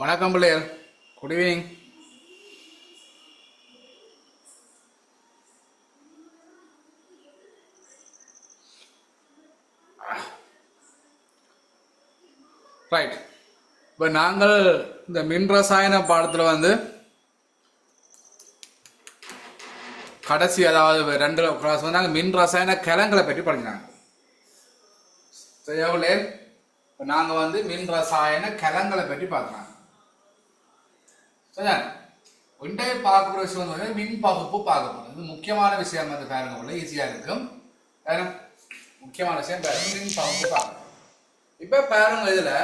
வணக்கம் பிள்ளையர். Good evening. Right. இப்போ நாங்கள் இந்த மின் ரசாயன பாடத்தில் கடைசி, அதாவது 2 கிளாஸ் நாங்கள் மின் ரசாயன கலங்களை பற்றி படிக்கிறாங்க. சரியா பிள்ளையர்? இப்போ நாங்கள் மின் ரசாயன கலங்களை பற்றி பார்க்குறாங்க. சரியா? ஒன்றைய பார்க்குற விஷயம் மின் பகுப்பு பார்க்க போகிறோம். இது முக்கியமான விஷயம் பாருங்க போல ஈஸியாக இருக்கும். முக்கியமான விஷயம் மின் பகுப்பு பார்க்கணும். இப்ப பாருங்க, இதுல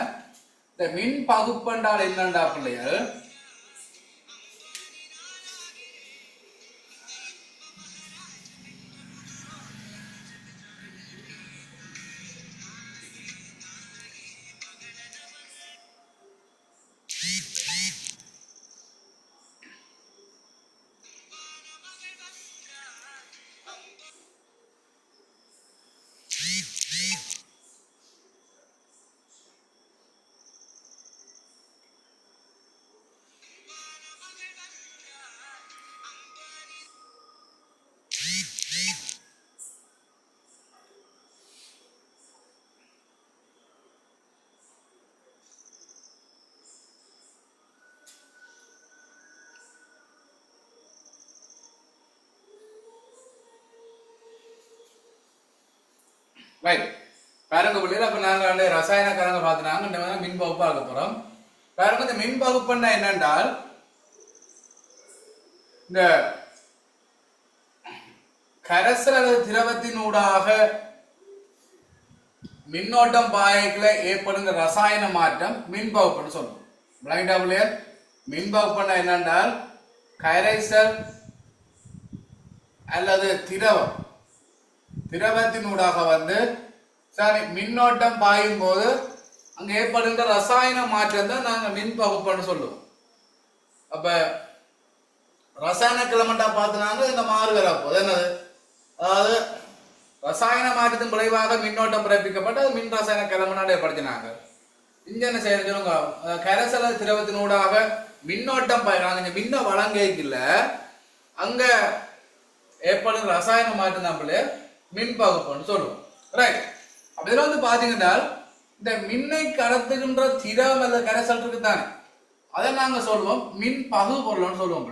இந்த மின் பகுப்பண்டால் என்னண்டா பிள்ளைகள், பாருங்க பிள்ளைகள், அப்ப நாங்க ரசாயன கலங்க பார்த்துனாங்க. மின் பகுப்பு பார்க்க போறோம். பாருங்க, இந்த மின் பகுப்புன்னா என்னென்றால், இந்த கரைசல் அல்லது திரவத்தின் ஊடாக மின்னோட்டம் பாயக்குள்ள ஏற்படுங்க ரசாயன மாற்றம் மின் பகுப்புன்னு சொல்லுவோம். விளங்கிட்டா பிள்ளையர்? மின் பகுப்புன்னா என்னென்றால், கரைசல் அல்லது திரவத்தின் ஊடாக சரி மின்னோட்டம் பாயும் போது அங்க ஏற்படுகின்ற ரசாயன மாற்றம் தான் நாங்க மின் பகுப்புன்னு சொல்லுவோம். அப்ப ரசாயன கிளமண்டா பார்த்துனாங்க இந்த மாறுதல். அப்போது என்னது, அதாவது ரசாயன மாற்றத்தின் விளைவாக மின்னோட்டம் பிறப்பிக்கப்பட்டு அது மின் ரசாயன கிளமண்டா ஏற்படுத்தினாங்க. இங்க என்ன செய்யணும் சொல்லுங்க, கரைசல திரவத்தினூடாக மின்னோட்டம் பாயிறாங்க. மின்ன வழங்கில அங்க ஏற்படும் ரசாயன மாற்றம் நம்மளே மின் பகுப்புன்னு சொல்லுவோம். ரைட். அப்ப இதுல பாத்தீங்கன்னா இந்த மின்னை கடத்துகின்ற திரவம் அல்லது கரைசல் இருக்குதானே, அதை நாங்க சொல்லுவோம் மின் பகு பொருள்னு சொல்லுவோம்.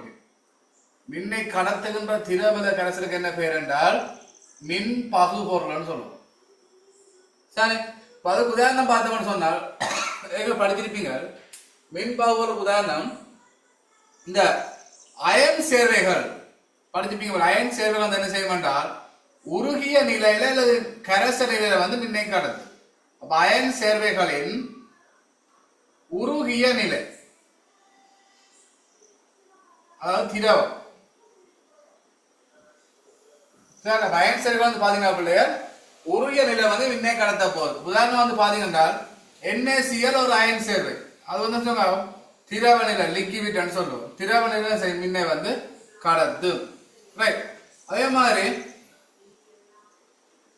மின்னை கடத்துகின்ற திரவ அல்லது கரைசலுக்கு என்ன பேர் என்றால் மின் பகு பொருள்னு சொல்லுவோம். சரி, அதுக்கு உதாரணம் பார்த்தோம்னு சொன்னால் படிச்சிருப்பீங்க. மின் பகு பொருள் உதாரணம் இந்த அயன் சேர்வைகள் படிச்சிருப்பீங்க. அயன் சேர்வைகள் என்ன செய்ய வேண்டால் உருகிய நிலையில அல்லது கரைச நிலையில மின்னை கடத்து. அப்ப அயன் சேர்வைகளின் உருகிய நிலை, அதாவது திரவம். அயன் சேர்வைகள் பாத்தீங்கன்னா பிள்ளையர் உருகிய நிலை மின்னை கடத்த போகுது. உதாரணம் பாத்தீங்கன்னா NaCl ஒரு அயன் சேர்வை, அது திரவ நிலை லிக்விட் சொல்லுவோம். திரவ நிலை மின்னை கடத்து. ரைட். அதே மாதிரி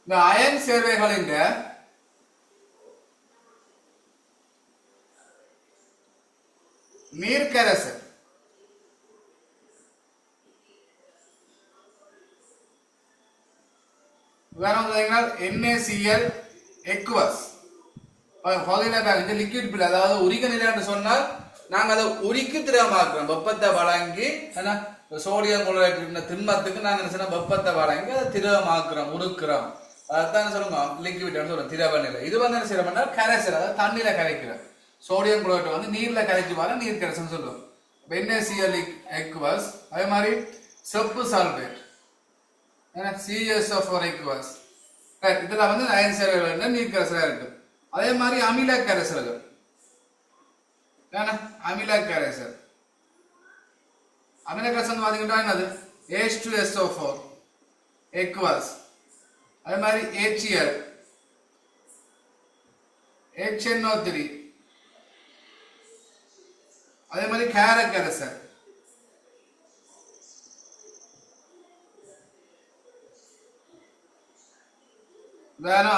இந்த அயன் சேர்வைகளின் நீர்க்கரைசல், NaCl aqueous லிக்விட் பில், அதாவது உரிக்க நிலை என்று சொன்னால் நாங்க அதை உரிக்கு திரவமாக்குறோம். வெப்பத்தை வழங்கி சோடியம் குளோரைட் திண்மத்துக்கு நாங்க என்ன வெப்பத்தை வழங்கி அதை திரவமாக்குறோம், உருக்குறோம். அதான் சொல்லுங்க லிக்விட் சொல்லுவோம், திரவ நிலை. இது என்ன செய்யறோம்னா கரைசல், அதாவது தண்ணியில கரைக்கிறோம். சோடியம் குளோரைட் நீர்ல கரைச்சி வர நீர் கரைசல் சொல்லுவோம். NaCl aqueous. அதே மாதிரி செப்பு சல்பேட் CSO4 aqueous. இதுல அயன் சேர்வைகள் நீர் கரைசலா இருக்கு. அதே மாதிரி அமில கரைசல்கள், அமில கரைசல் பாத்தீங்கன்னா என்னது H2SO4 aqueous. அதே மாதிரி HCl, HNO3, அதே மாதிரி கேர கரைசல்,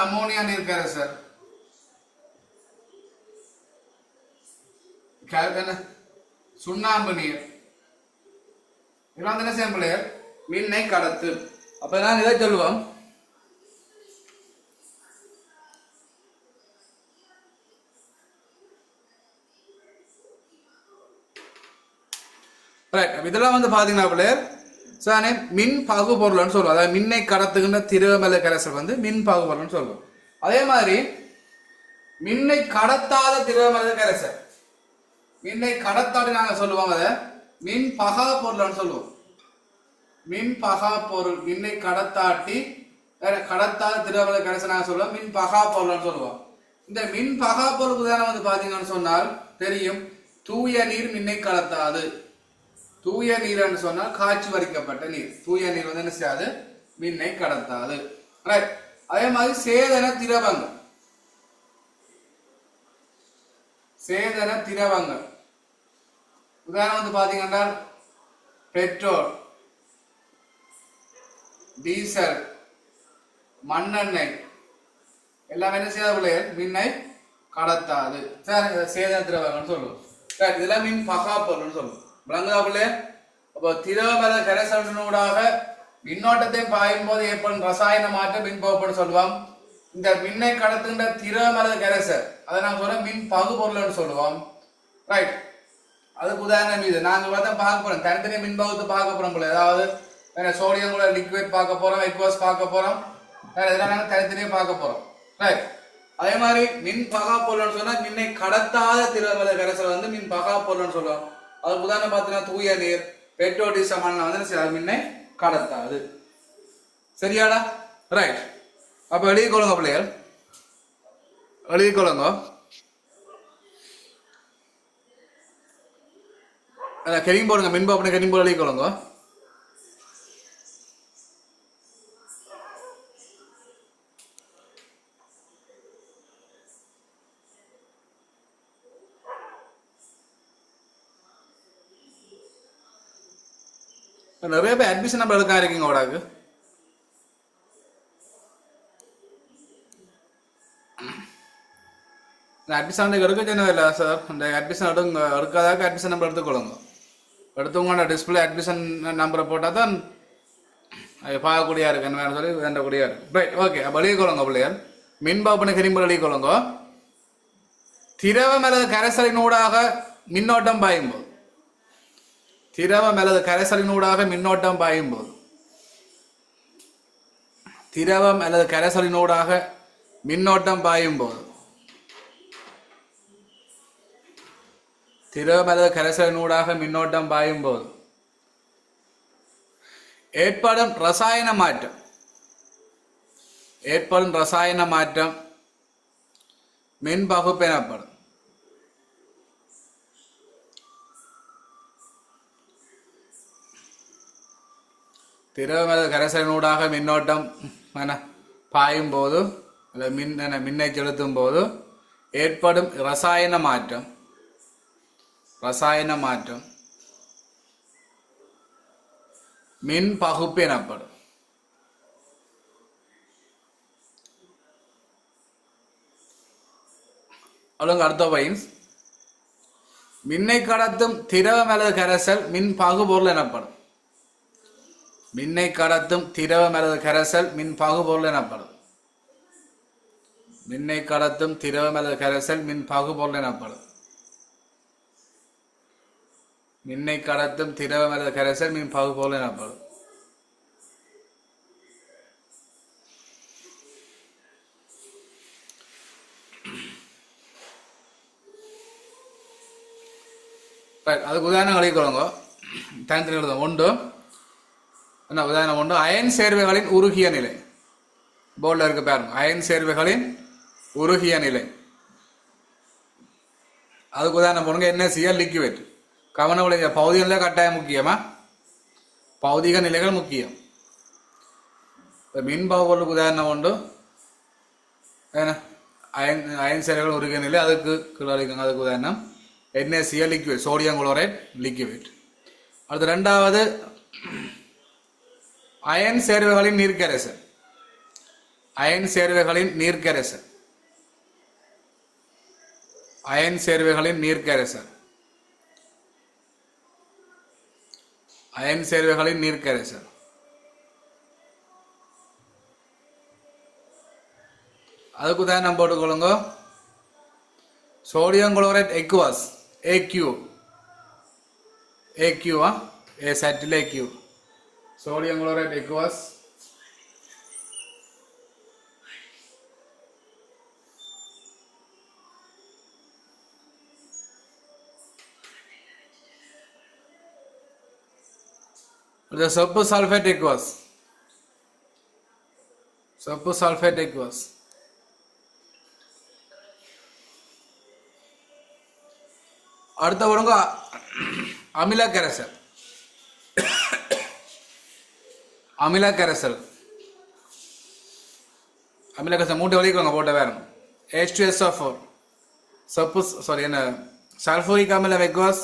அமோனியா நீர் கரைசல், சுண்ணாம்பு நீர் இதெல்லாம் என்ன செய்யும் பிள்ளைகள் மின்னை கடத்து. அப்ப நான் இதை சொல்லுவோம் இதெல்லாம் பாத்தீங்கன்னா பிள்ளைகள் சானே மின் பகு பொருள்னு சொல்லுவோம். அதாவது மின்னை கடத்துகின்ற திரவமல கரைசல் மின் பகு பொருள்னு சொல்லுவோம். அதே மாதிரி மின்னை கடத்தாத திரவமல கரைசல் மின்னை கடத்தாடி நாங்க சொல்லுவோம் அதை மின் பகா பொருள்னு சொல்லுவோம். மின் பகா பொருள் மின்னை கடத்தாட்டி கடத்தாத திரவமல கரைசல் நாங்க சொல்லுவோம் மின் பகா பொருள்னு சொல்லுவோம். இந்த மின் பகா பொருள் உதாரணம் பாத்தீங்கன்னு சொன்னால் தெரியும் தூய நீர் மின்னை கடத்தாது. தூய நீர் சொன்னால் காய்ச்சி வரிக்கப்பட்ட நீர். தூய நீர் என்ன செய்யாது மின்னை கடத்தாது. அதே மாதிரி சேதன திரவங்கள் சேதன திரவங்கள் உதாரணம் பாத்தீங்கன்னா பெட்ரோல் டீசல் மண்ணெண்ணெய் எல்லாம் என்ன செய்யாது மின்னை கடத்தாது. சேதன திரவங்கள் சொல்லுவோம். இதெல்லாம் மின் பகா பொருள்னு சொல்லுவோம். விளங்குதாப்புல. அப்போ திரவமல கரைசலினூடாக மின்னோட்டத்தை பாயும் போது ஏற்படும் ரசாயன மாற்றம் மின் பகுப்புன்னு சொல்லுவோம். இந்த மின்னை கடத்துகின்ற திரவமல கரைசல் அதை நாங்கள் சொல்ல மின் பகு பொருள்னு சொல்லுவோம். ரைட். அதுக்கு உதாரணம் இது நாங்க பார்க்க போறோம். தனித்தனி மின் பகுத்து பார்க்க போறோம் போல. அதாவது சோடியம் கூட லிக்விட் பார்க்க போறோம், எக்வஸ் பார்க்க போறோம். இதெல்லாம் நாங்கள் தனித்தனியே பார்க்க போறோம். ரைட். அதே மாதிரி மின் பகா பொருள்னு சொன்னா மின்னை கடத்தாத திரவமல கரைசல் மின் பகா பொருள்னு சொல்லுவோம். அதுக்கு உதாரணம் பார்த்தீங்கன்னா தூய நீர் பெட்ரோல் டீசல் மண்ணெண்ணெய் மின்னை கடத்தாது. சரியாடா? ரைட். அப்ப எழுதிக்கொள்ளுங்க பிள்ளைகள், எழுதிக்கொள்ளுங்க. கெரியும் போடுங்க மின்பு அப்படி கெரியும் போல எழுதிக்கொள்ளுங்க. நிறைய பேர் அட்மிஷன் நம்பர் எடுக்க இருக்கீங்க ஓடாக்கு. அட்மிஷன் எடுக்க சொன்னது இல்லை சார். இந்த அட்மிஷன் எடுக்காதாக்க அட்மிஷன் நம்பர் எடுத்துக்கொள்ளுங்க. எடுத்தவங்க டிஸ்பிளே அட்மிஷன் நம்பரை போட்டால் தான் பார்க்கக்கூடியா இருக்கு என்ன சொல்லி வேண்டக்கூடியா இருக்கு. ரைட். ஓகே. அப்போ எழுதிக்கொள்ளுங்க பிள்ளைகள். மின்பாப்பனை கரிம்பல் எழுதிக்கொள்ளுங்க. திரவம் அல்லது கரைசலினூடாக மின்னோட்டம் பாயும்போது திரவம் அல்லது கரைசலினூடாக மின்னோட்டம் பாயும்போது திரவம் அல்லது கரைசலினூடாக மின்னோட்டம் பாயும்போது திரவம் அல்லது கரைசலினூடாக மின்னோட்டம் பாயும்போது ஏற்படும் ரசாயன மாற்றம் மின் பகுப்பு எனப்படும். திரவம் அல்லது கரைசலினூடாக மின்னோட்டம் பாயும் போது மின்னை செலுத்தும் போது ஏற்படும் ரசாயன மாற்றம் மின் பகுப்பு எனப்படும். அடுத்த பாயிண்ட்ஸ் மின்னை கடத்தும் திரவம் அல்லது கரைசல் மின் பகுபொருள் எனப்படும். மின்னை கடத்தும் திரவம் அல்லது கரைசல் மின் பகுபொருள் எனப்படும். மின்னை கடத்தும் திரவம் அல்லது கரைசல் மின் பகுபொருள் எனப்படும். மின்னை கடத்தும் திரவம் அல்லது கரைசல் மின் பகுபொருள் எனப்படும். அதுக்கு உதாரணம் எழுதிக்கொள்ளுங்க. தனித்தனி எழுதும். ஒன்று என்ன உதாரணம்? ஒன்று அயன் சேர்வைகளின் உருகிய நிலை. போர்டில் இருக்கு பாருங்க. அயன் சேர்வைகளின் உருகிய நிலை. அதுக்கு உதாரணம் போடுங்க. NaCl liquid. கவனம் விளைஞ்ச பௌதிக நிலை கட்டாயம் முக்கியமா? பௌதிக நிலைகள் முக்கியம். மின் பகுபொருளுக்கு உதாரணம் உண்டு. அயன் சேர்வைகள் உருகிய நிலை. அதுக்கு கீழே அதுக்கு உதாரணம் NaCl liquid, sodium chloride liquid. அடுத்து ரெண்டாவது அயன் சேர்வைகளின் நீர்க்கரைசல். அயன் சேர்வைகளின் நீர்க்கரைசல். அயன் சேர்வைகளின் நீர்க்கரைசல் அயன் சேர்வைகளின் நீர்க்கரைசல். அதுக்கு உதாரணம் போட்டுக்கொள்ளுங்க. Sodium chloride aqueous AQ A சட்டில் AQ சோடியம் குளோரைட் எக்வஸ் சொப்பு சல்ஃபேட் எக்வஸ் அடுத்த ஒழுங்க அமில கரைசல் மூட்டை வலிக்குவாங்க போட்ட வேற H2SO4 சொப்பு சாரி என்ன சல்ஃபூரிக் அமிலம் எக்வஸ்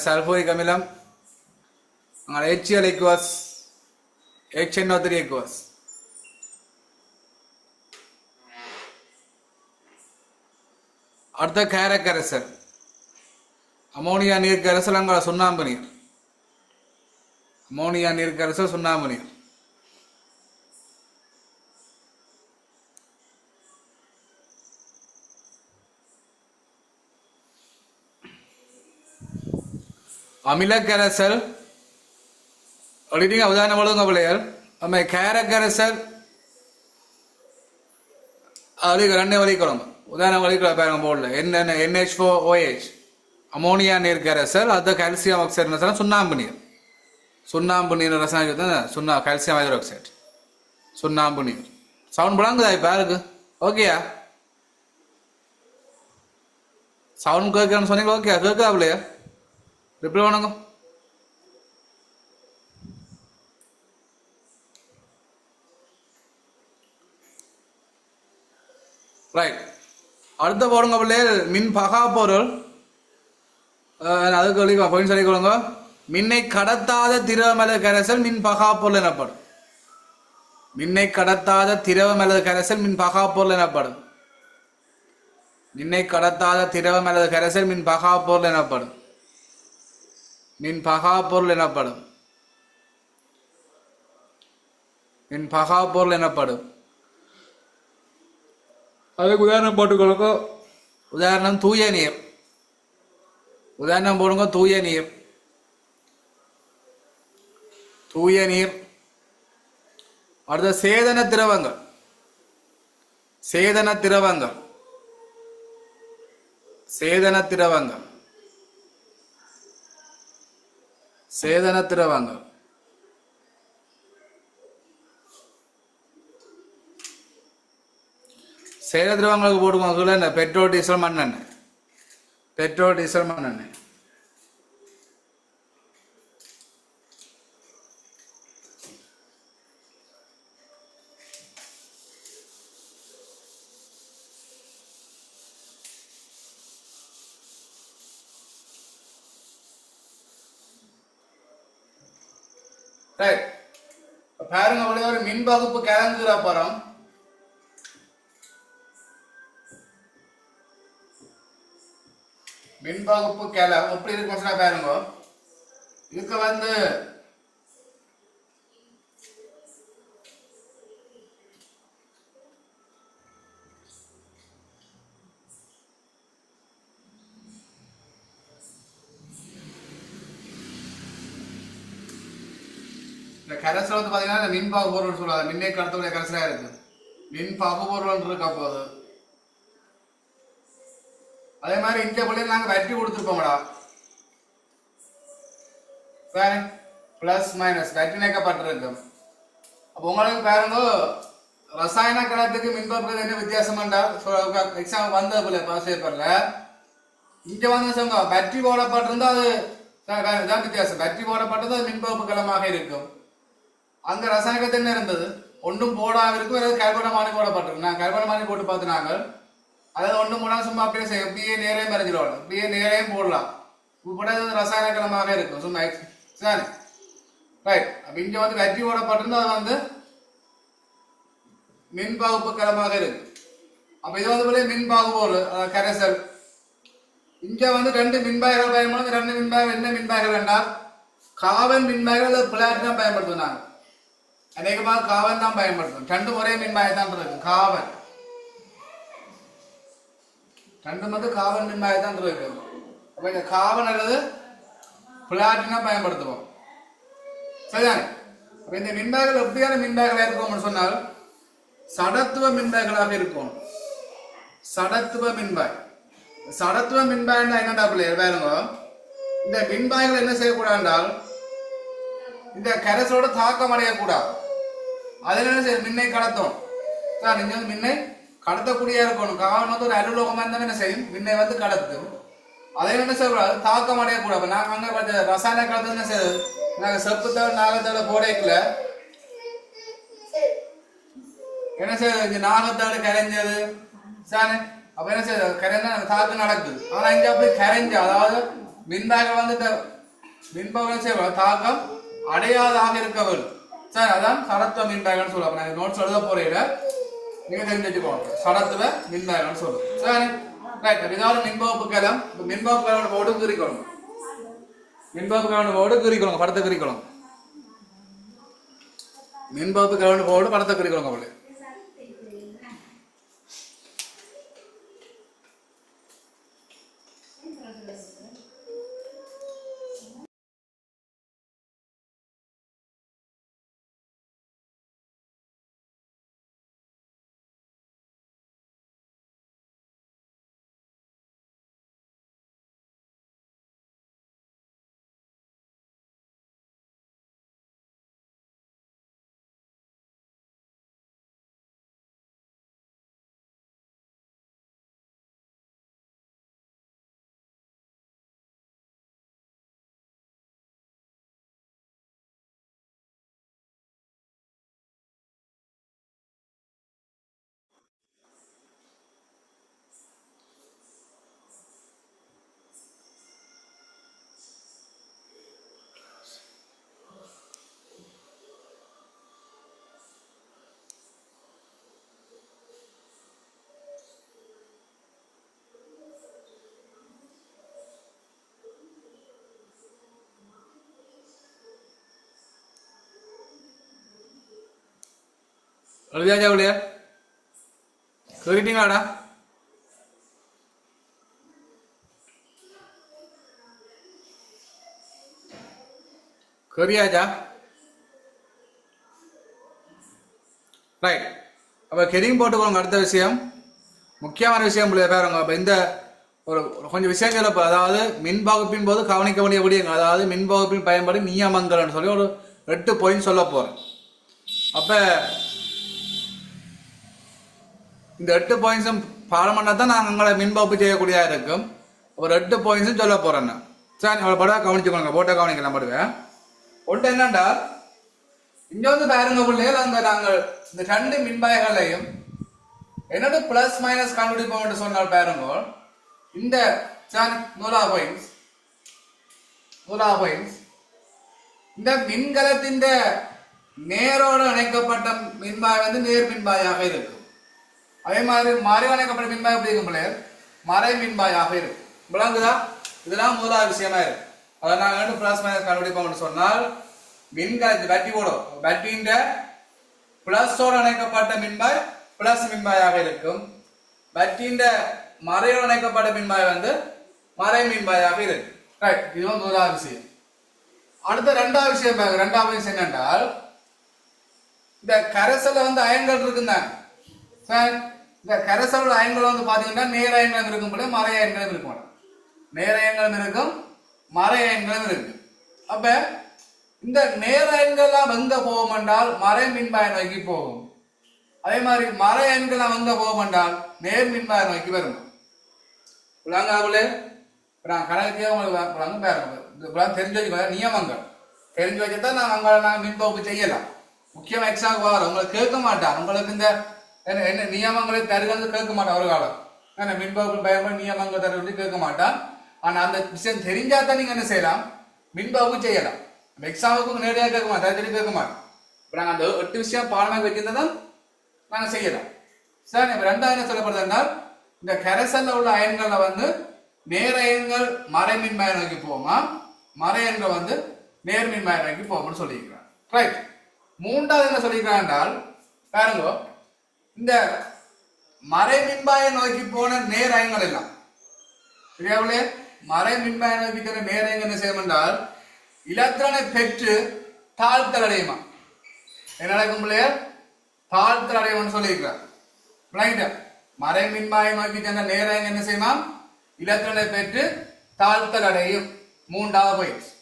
சல்ஃபூரிக் அமிலம் HCl equals HNO3 equals அடுத்த கேர கரைசல் அமோனியா நீர் கரைசல் அங்க சுண்ணாம்பு நீர் சுண்ணாம்பு நீர் அமில கரைசல் உதாரணம் வழங்க பிள்ளைகள் நம்ம கேர கரைசல் ரெண்டு வலிக்கணும் உதாரணம் வலிக்கல பாருங்க போர்டில் என்ன NH4OH அமோனியா நீர் கரைசல் அது கால்சியம் ஆக்சைடு சுண்ணாம்பு நீர் ரசாயன கால்சியம் ஹைட்ரோக்சைடு சுண்ணாம்பு நீர் சவுண்ட் பழங்குதா இப்போ இருக்கு ஓகேயா சவுண்ட் கேட்கணும்னு சொன்னீங்க ஓகே கேட்குதா பிள்ளையா ரிப்ளை பண்ணுங்க ரைட் அடுத்த போடுங்க பிள்ளைகள் மின் பகா பொருள் அதுக்கு பாயிண்ட் சொல்லிக்கொள்ளுங்க மின்னை கடத்தாத திரவம் அல்லது கரைசல் மின் பகா பொருள் எனப்படும் மின்னை கடத்தாத திரவம் அல்லது கரைசல் மின் பகா பொருள் எனப்படும் மின்னை கடத்தாத திரவம் அல்லது கரைசல் மின் பகா பொருள் எனப்படும் மின் பகா பொருள் எனப்படும் அதுக்கு உதாரணம் போட்டுக்கொள்ளுங்க உதாரணம் தூய நீர் உதாரணம் போடுங்க தூய நீர் அடுத்த சேதன திரவங்கள் சேதன திரவங்கள் சேத திரவங்களுக்கு போடுவாங்க பெட்ரோல் டீசல் மண்ணெண்ணெய் பாருங்க ஒரு மின் வகுப்பு கிழங்குற அப்புறம் மின் வகுப்பு கிளம் எப்படி இருக்கு பாருங்க இதுக்கு இந்த கரைசல் பாத்தீங்கன்னா மின் பகுபொருள் சொல்லுவாங்க மின்னை கடத்தக்கூடிய கரைசலா இருக்கு மின் பகுபொருள் இருக்கா போது அதே மாதிரி இந்த பிள்ளைங்க நாங்க வட்டி கொடுத்துருப்போம்டா பிளஸ் மைனஸ் வட்டி நினைக்கப்பட்டிருக்கும் அப்போ உங்களுக்கு பாருங்க ரசாயன கலத்துக்கு மின்பகுப்பு என்ன வித்தியாசம் எக்ஸாம் வந்த போல பாஸ் பேப்பர்ல இங்க சொல்லுங்க பேட்டரி போடப்பட்டிருந்தா அதுதான் வித்தியாசம் பேட்டரி போடப்பட்டது அது மின்பகுப்பு கலமாக இருக்கும் அங்க ரசாயனத்தை என்ன இருந்தது ஒன்றும் போடாம இருக்கும் கல்பனமானி போடப்பட்டிருக்கு நான் கல்பனமானி போட்டு பார்த்து நாங்கள் அதாவது ஒன்று மூணா சும்மா அப்படியே செய்யும் அப்படியே நேரையும் மறைஞ்சிடுவாங்க அப்படியே நேரையும் போடலாம் போட்டால் ரசாயன கலமாக இருக்கும் சும்மா சரி ரைட் அப்போ இங்கே வெற்றி போடப்பட்டிருந்தா அது மின் பாகுப்பு கலமாக இருக்கு அப்போ இது போல மின் பாகுபோல் கரைசல் இங்கே ரெண்டு மின்பாய்கள் பயன்படுது ரெண்டு மின்பாய்கள் என்ன மின்பாய்கள் என்றால் காவன் மின்பாய்கள் பிளாட்டினம் பயன்படுத்துனாங்க. அநேகமாக காவன் தான் பயன்படுத்தும். 2 ஒரே மின்பாய் தான் இருக்கு. காவன் 2 காவன் மின்பாய் தான் இருக்கு. அப்ப இந்த காவன் அல்லது பிளாட்டினம் பயன்படுத்துவோம். சரிதானே? அப்ப இந்த மின்பாய்கள் எப்படியான மின்பாய்களாக இருக்கும் சொன்னால் சடத்துவ மின்பாய்களாக இருக்கும். சடத்துவ மின்பாய். சடத்துவ மின்பாய் என்னடா பிள்ளையர் பாருங்க, இந்த மின்பாய்கள் என்ன செய்யக்கூடாது என்றால் இந்த கரைசலோட தாக்கம் அடையக்கூடாது. அதில் என்ன செய்ய மின்னை கடத்தும். நீங்க வந்து மின்னை கடத்தக்கூடிய இருக்கணும். காவன் ஒரு அலுவலகமாக இருந்தாலும் என்ன செய்யும், மின்னை கடத்தும். அதை என்ன செய்யக்கூடாது, தாக்கம் அடையக்கூடாது. நாங்கள் அங்கே பார்த்த ரசாயன காலத்துல என்ன செய்யுது, நாங்கள் செப்புத்தோட நாகத்தோட போடைக்குள்ள என்ன செய்யுது, நாகத்தோட கரைஞ்சது சாணி. அப்ப என்ன செய்யுது, கரைஞ்சா தாக்கம் நடக்குது. ஆனா இங்க அப்படி கரைஞ்சு, அதாவது மின்பாக மின்பாக செய்ய தாக்கம் அடையாதாக இருக்கவள் சரி, அதான் சடத்துவ மின்பாகன்னு சொல்லுவாங்க. நான் நோட்ஸ் எழுத போறீங்க, நீங்க தெரிஞ்சு வச்சுக்கோங்க. சடத்துவ மின்பாகன்னு சொல்லுவோம். சரி ரைட். இதாவது மின்பகுப்பு கலம். மின்பகுப்பு கலோட போட்டு குறிக்கணும். மின்பகுப்பு கலோட போட்டு குறிக்கணும், படத்தை குறிக்கணும். மின்பகுப்பு கலோட போட்டு படத்தை குறிக்கணும். அவளு எழுதியாச்சா இல்லையா? கேட்டீங்களாடா? கேரியாச்சா? ரைட். அப்போ கெரிங் போட்டுக்கோங்க. அடுத்த விஷயம், முக்கியமான விஷயம் பாருங்க. அப்போ இந்த ஒரு கொஞ்சம் விஷயங்கள் இப்போ, அதாவது மின் வகுப்பின் போது கவனிக்க வேண்டிய விடயங்கள், அதாவது மின் வகுப்பின் பயன்படி நியமங்கள்னு சொல்லி ஒரு 8 பாயிண்ட் சொல்ல போகிறேன். அப்போ இந்த 8 பாயிண்ட்ஸும் பாடம் பண்ணால் தான் நாங்கள் எங்களை மின் வகுப்பு செய்யக்கூடியதாக இருக்கும். ஒரு 8 பாயிண்ட்ஸும் சொல்ல போகிறேன். சரி, அவளை படம் கவனிச்சுக்கோங்க. போட்டோ கவனிக்கலாம் படுவேன். ஒன்று என்னண்டா, இங்க பாருங்க பிள்ளைகள், அந்த நாங்கள் இந்த 2 மின்பாய்களையும் என்னோட பிளஸ் மைனஸ் கண்டுபிடிப்போம் சொன்னால் பாருங்க, இந்த நூலா பாயிண்ட்ஸ் இந்த மின்கலத்தின் நேரோடு இணைக்கப்பட்ட மின்பாய் நேர் மின்பாயாக இருக்கும். அதே மாதிரி மறை இணைக்கப்பட்ட மின்பாய் எப்படி இருக்கும் பிள்ளைகள், மறை மின்பாயாக இருக்கும். விளங்குதா? இதெல்லாம் முதலாவது விஷயமா இருக்கு. அதை நாங்கள் பிளஸ் மைனஸ் கண்டுபிடிப்போம் சொன்னால், மின்கலத்து பேட்டரியின் பிளஸோடு இணைக்கப்பட்ட மின்பாய் பிளஸ் மின்பாயாக இருக்கும். பேட்டரியின் மறையோடு இணைக்கப்பட்ட மின்பாய் மறை மின்பாயாக இருக்கு. ரைட். இது முதலாவது விஷயம். அடுத்த 2வது விஷயம் பாருங்க. 2வது விஷயம் என்னென்றால், இந்த கரைசல்ல அயன்கள் இருக்குந்தாங்க சார். இந்த கரைசலோட அயன்கள் பாத்தீங்கன்னா நேர் அயன்களும் இருக்கும் போல மறை அயன்களும் இருக்கும். நேர் அயன்களும் இருக்கும், மறை அயன்களும் இருக்கு. அப்ப இந்த நேர் அயன்கள்லாம் எங்க போகும் என்றால் மறை மின்பாய் நோக்கி போகும். அதே மாதிரி மறை அயன்கள்லாம் எங்க போகும் என்றால் நேர் மின்பாய் நோக்கி வரும். விளங்காவுலே நான் கணக்கு உங்களுக்கு பாருங்க. தெரிஞ்சு வச்சுக்கோ, நியமங்கள் தெரிஞ்சு வச்சுதான் நாங்கள் மின் வகுப்பு செய்யலாம். முக்கியமா எக்ஸாம் வரும், உங்களுக்கு கேட்க மாட்டான். உங்களுக்கு இந்த என்ன நியமங்களை தருகிறது கேட்க மாட்டான் ஒரு காலம். ஏன்னா மின் வகுப்பு பயன்பட நியமங்கள் தருவது கேட்க மாட்டான். ஆனா அந்த விஷயம் தெரிஞ்சாதான் நீங்க என்ன செய்யலாம், மின் வகுப்பு செய்யலாம். எக்ஸாமுக்கு நேரடியாக கேட்க மாட்டோம், சொல்லி கேட்க மாட்டோம். இப்போ நாங்கள் அந்த 8 விஷயம் பாடமாக வச்சிருந்தா நாங்கள் செய்யலாம். சார் இப்போ 2வது என்ன சொல்லப்படுது என்றால், இந்த கரைசல்ல உள்ள அயன்களை நேர் அயன்கள் மறை மின்பாய் நோக்கி போமா, மறை அயன்கள் நேர் மின்பாய் நோக்கி போகும்னு சொல்லியிருக்கிறான். ரைட். மூன்றாவது என்ன சொல்லியிருக்கிறான் என்றால் பாருங்க, இந்த மறை மின்பாயை நோக்கி போன நேரங்கள் எல்லாம் சரியாவிலே மறை மின்பாயை நோக்கி போன நேரங்கள் என்ன செய்யும் என்றால் இலத்திரனை பெற்று தாழ்த்தல் அடையுமா. என்ன நடக்கும் பிள்ளைய? தாழ்த்தல் அடையும்னு சொல்லியிருக்கிறார். மறை மின்பாயை நோக்கி சென்ற நேரம் என்ன செய்யுமா? இலத்திரனை பெற்று தாழ்த்தல் அடையும். மூன்றாவது போயிடுச்சு.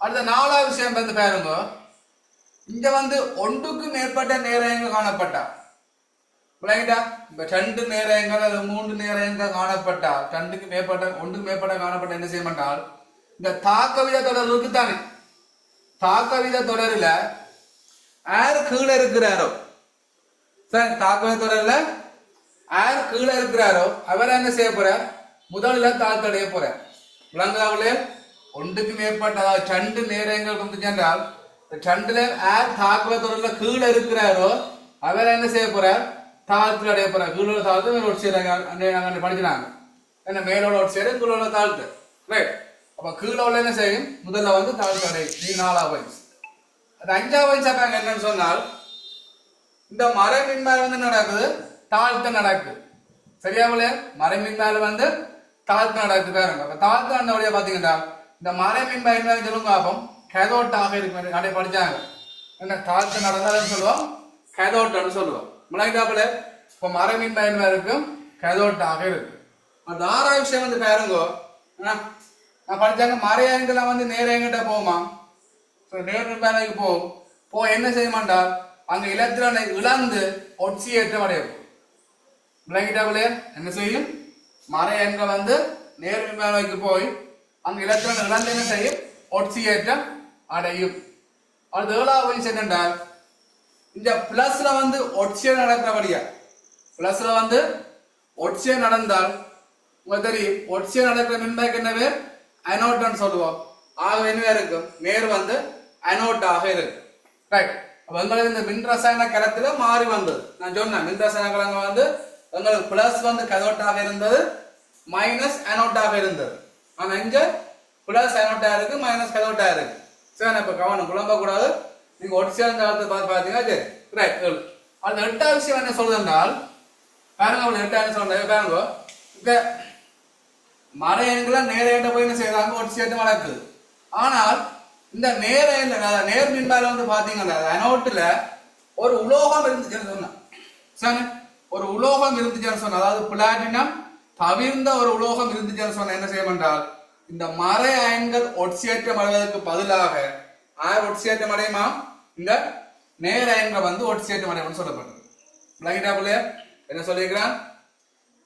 அடுத்த நாலாவது விஷயம் வந்து பாருங்க, இங்க வந்து ஒன்றுக்கு மேற்பட்ட நேரங்கள் காணப்பட்டா இப்ப 2 நேரங்கள் அல்லது 3 நேரங்கள் காணப்பட்டா ஒன்றுக்கு மேற்பட்ட காணப்பட்ட என்ன செய்ய மாட்டால் இந்த தாக்கவித தொடர் இருக்குத்தானே, தாக்கவித தொடரில் யார் கீழே இருக்கிறாரோ சார், தாக்கவித தொடர்ல யார் கீழே இருக்கிறாரோ அவர் என்ன செய்ய போறார்? முதல்ல தாழ்த்தடைய போறார். விளங்காவிலே ஒன்றுக்கு மேற்பட்ட 2 நேரங்கள் வந்து சென்றால் 2ல யார் தாக்கவித தொடர்ல கீழே இருக்கிறாரோ அவர் என்ன செய்ய போறார்? தாழ்த்து அடைய போறார். கீழோட தாழ்த்து மேலோட சேராங்க படிக்கிறாங்க. என்ன மேலோட சேரு கீழோட தாழ்த்து. ரைட். அப்ப கீழோட என்ன செய்யும்? முதல்ல வந்து தாழ்த்து அடையும். நீ 4வது வயசு. அது 5வது வயசு என்னன்னு சொன்னால் இந்த மறை மின்மேல வந்து நடக்குது, தாழ்த்த நடக்குது. சரியாவில்ல? மறை மின்மேல வந்து தாழ்த்து நடக்குது பாருங்க. அப்ப தாழ்த்து அந்த வழியா பாத்தீங்கன்னா இந்த மறை மின்மேல் சொல்லுங்க பாப்போம், கதோட்டாக இருக்கு. நிறைய படிச்சாங்க. என்ன தாழ்த்து நடந்தாலும் சொல்லுவோம், கதோட்டன்னு சொல்லுவோம். முளைக்காப்புல இப்போ மறை மின்மேல் இருக்கும், கதோட்டாக இருக்கு. அந்த 6வது விஷயம் வந்து பாருங்க, நான் படிச்சாங்க மறையங்கெல்லாம் வந்து நேர எங்கிட்ட போகுமா? நேர் மின்மேலுக்கு போ என்ன செய்ய மாட்டார்? அங்க இலத்திரனை இழந்து ஒட்சியேற்றம் அடையும். விளங்கிட்டாப்புல என்ன செய்யும்? மறையங்க வந்து நேர் மின்மேலுக்கு போய் அங்க இலத்திரனை இழந்து என்ன செய்யும்? ஒட்சியேற்றம் அடையும். அது 7வது விஷயம் என்றால் இந்த பிளஸ்ல வந்து ஒட்சியம் நடக்கிறபடியா, பிளஸ்ல வந்து ஒட்சியம் நடந்தால் உங்களுக்கு தெரியும், ஒட்சியம் நடக்கிற மின்பாய்க்கு என்ன பேர்? அனோட்னு சொல்லுவோம். ஆக என்ன இருக்கும்? நேர் வந்து அனோட்டாக இருக்கு. ரைட். அப்ப எங்களுக்கு இந்த மின் ரசாயன களத்துல மாறி வந்தது. நான் சொன்னேன் மின் ரசாயன கலங்க வந்து எங்களுக்கு பிளஸ் வந்து கதோட்டாக இருந்தது, மைனஸ் அனோட்டாக இருந்தது. ஆனா இங்க பிளஸ் அனோட்டா இருக்கு, மைனஸ் கதோட்டா இருக்கு. சரி, இப்ப கவனம் குழம்ப கூடாது. நீங்க ஒட்சியம் காலத்தை பாத்தீங்கன்னா சரி. ரைட். அந்த 8வது விஷயம் என்ன சொல்றது என்றால் பாருங்க, 8வது சொல்றேன் பாருங்க, இங்க மறையங்கெல்லாம் நேர போய் என்ன செய்யறாங்க? ஒட்சியேற்றம் நடக்குது. ஆனால் இந்த நேர் மின்பாயில வந்து பாத்தீங்கன்னா அனோட்டுல ஒரு உலோகம் இருந்துச்சுன்னு சொன்ன சரி, ஒரு உலோகம் இருந்துச்சுன்னு சொன்ன, அதாவது பிளாட்டினம் தவிர்ந்த ஒரு உலோகம் இருந்துச்சுன்னு சொன்ன என்ன செய்யும் என்றால் இந்த மறை அயன்கள் ஒட்சியேற்றம் அடைவதற்கு பதிலாக யார் ஒட்சியேற்றம் அடையுமா? இந்த நேர் அயன்கள் வந்து ஒட்சியேற்றம் அடையும் சொல்லப்படுது. விளங்கிட்டாப்புல என்ன சொல்லியிருக்கிறான்?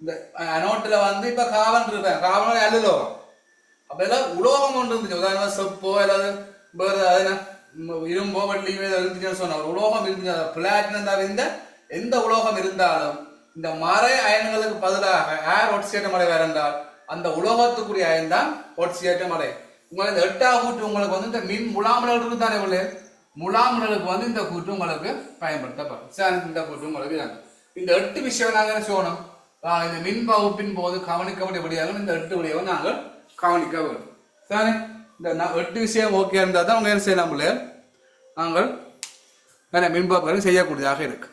இந்த அனோட்டுல வந்து இப்ப காவன் இருப்பேன், காவனோட அல்லுலோகம். அப்ப ஏதாவது உலோகம் ஒன்று இருந்துச்சு, உதாரணமா செப்போ அல்லது வேறு இரும்போ வள்ளியோ இருந்துச்சுன்னு சொன்ன ஒரு உலோகம் இருந்துச்சு. பிளாட்டினம் தவிர்ந்த எந்த உலோகம் இருந்தாலும் இந்த மறை அயன்களுக்கு பதிலாக யார் ஒட்சியேற்றம் அடைவார் என்றால் அந்த உலோகத்துக்குரிய அயன் தான் ஒட்சியேற்றம் அடை. உங்களுக்கு இந்த 8வது கூற்று உங்களுக்கு வந்து இந்த மின் முலாமலர்களுக்கு தானே உள்ள முலாமலர்களுக்கு வந்து இந்த கூற்று உங்களுக்கு பயன்படுத்தப்படும். சரி, இந்த கூற்று உங்களுக்கு இந்த 8 விஷயம் நாங்கள் என்ன செய்யணும்? இந்த மின் வகுப்பின் போது கவனிக்க வேண்டியபடியாக இந்த 8 விடயவும் நாங்கள் கவனிக்க வேண்டும். சரி, இந்த 8 விஷயம் ஓகே இருந்தால் தான் அவங்க என்ன செய்யலாம் பிள்ளைகள்? நாங்கள் மின் வகுப்புகளும் செய்யக்கூடியதாக இருக்கு.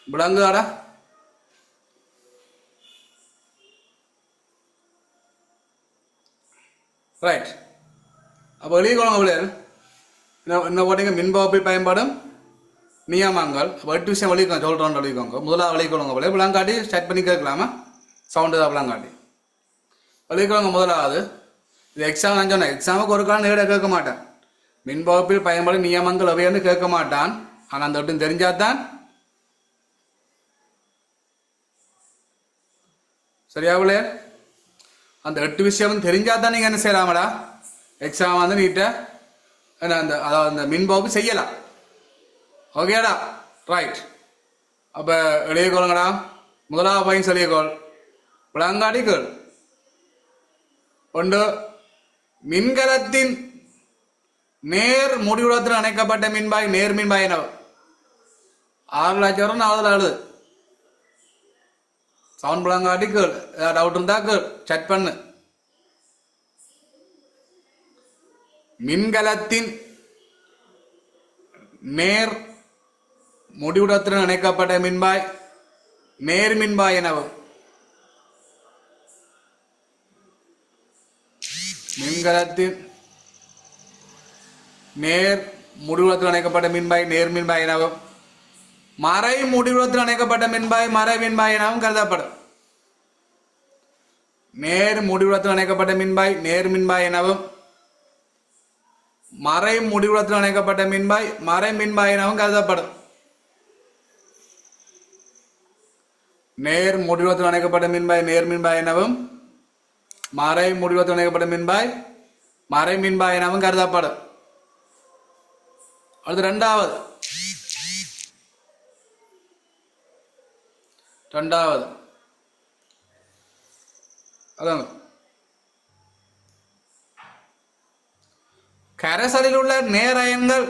விளங்குதாடா? ரைட். அப்போ எழுதிக்கொள்ளுங்க பிள்ளைகள். என்ன போட்டீங்க? மின் வகுப்பில் பயன்படும் நியமங்கள். 8 விஷயம் வெளிக்கோங்க, சொல்கிறோம் வெளிக்கோங்க. முதலாக வெளிக்கொள்ளுங்க பிள்ளைகள். விளங்காட்டி ஸ்டார்ட் பண்ணி கேட்கலாமா? சவுண்டு தான் விளங்காட்டி வெளிக்கொள்ளுங்க. முதலாவது இது எக்ஸாம் நான் சொன்னேன், எக்ஸாமுக்கு ஒரு காலம் நேரடியாக கேட்க மாட்டேன். மின் வகுப்பில் பயன்படும் நியமங்கள் அவையன்னு கேட்க மாட்டான். ஆனால் அந்த 8 தெரிஞ்சாதான் சரியாவில்லையே. அந்த 8 விஷயம் தெரிஞ்சாதான் நீங்க என்ன செய்யலாமடா? எக்ஸாம் வந்து நீட்ட அந்த அதாவது அந்த மின் வகுப்பு செய்யலாம். ஓகேடா? ரைட். அப்ப எழுதிக்கொள்ளுங்கடா. முதலாவது பையன் சொல்லிக்கோள் விளங்காடிகள் ஒன்று, மின்கலத்தின் நேர் முடிவுடத்தில் அணைக்கப்பட்ட மின்பாய் நேர் மின்பாய் என்ன? 6 லட்சம் 4 சவுண்ட் விளங்காட்டி கேள். ஏதாவது டவுட் இருந்தா கேள், செக் பண்ணு. மின்கலத்தின் நேர் முடிவுடத்துடன் இணைக்கப்பட்ட மின்பாய் நேர் மின்பாய் எனவும். மின்கலத்தின் நேர் முடிவுடத்துடன் இணைக்கப்பட்ட மின்பாய் நேர் மின்பாய் எனவும். மறை முடிவுடத்துடன் இணைக்கப்பட்ட மின்பாய் மறை மின்பாய் எனவும் கருதப்படும். நேர் முடிவுடத்துடன் இணைக்கப்பட்ட மின்பாய் நேர் மின்பாய் எனவும். மறை முடிவுடத்துடன் இணைக்கப்பட்ட மின்பாய் மறை மின்பாய் எனவும் கருதப்படும். நேர் முடிவுடத்துடன் இணைக்கப்பட்ட மின்பாய் நேர் மின்பாய் எனவும். மறை முடிவுடத்துடன் இணைக்கப்பட்ட மின்பாய் மறை மின்பாய் எனவும் கருதப்படும். அடுத்து இரண்டாவது அதான் கரைசலில் உள்ள நேரயன்கள்